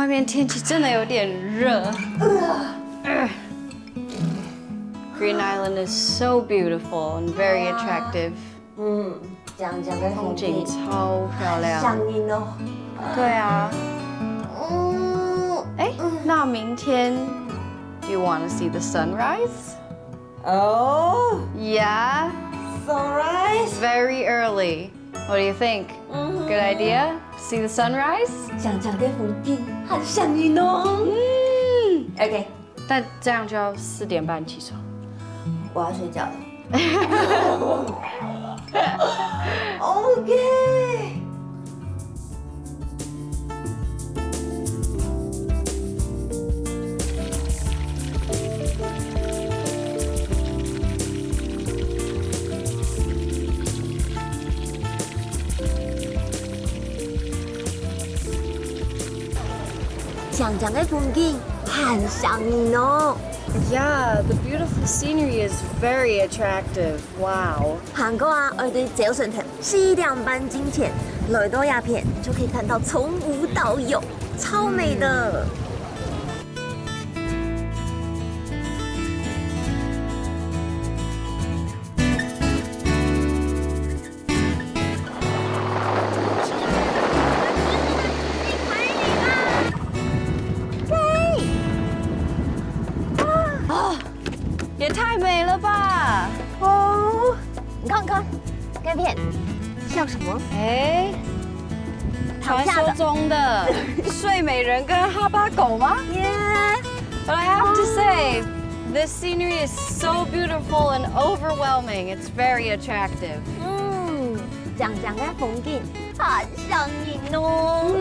外面天气真的有点热。Green Island is so beautiful and very attractive. 讲的风景超漂亮。上瘾哦。对啊。那明天 ，Do you want to see the sunrise? Oh, Yeah. sunrise. Very early. What do you think? Good idea? See the sunrise? 讲的风景很上瘾哦。OK， 但这样就要4点半起床。我要睡觉了。OK。讲的风景很上瘾哦。Yeah, the beautiful scenery is very attractive. Wow. 韩國啊，我哋早上睇4點半之前來到鴉片，就可以看到從無到有，超美的。也太美了吧！哦，你看，该片像什么？传说中的睡美人跟哈巴狗吗？ Yeah. But I have to say, this scenery is so beautiful and overwhelming. It's very attractive. 讲的风景很上瘾哦。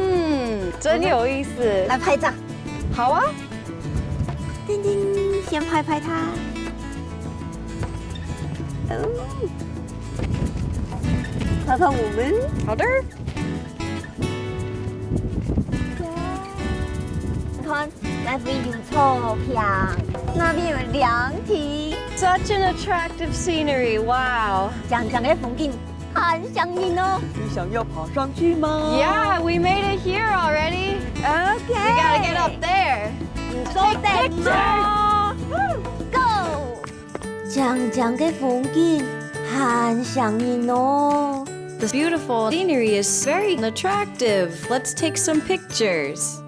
真有意思。来拍照。好啊。叮叮，先拍它。看看我们。好的。看那边有草坪，那边有凉亭。Such an attractive scenery. Wow. 讲的风景很上瘾哦。你想要爬上去吗 Yeah, we made it here already. OK. We gotta get up there. 收得吗 ？Go. 讲的风景很上瘾哦。 The beautiful scenery is very attractive. Let's take some pictures.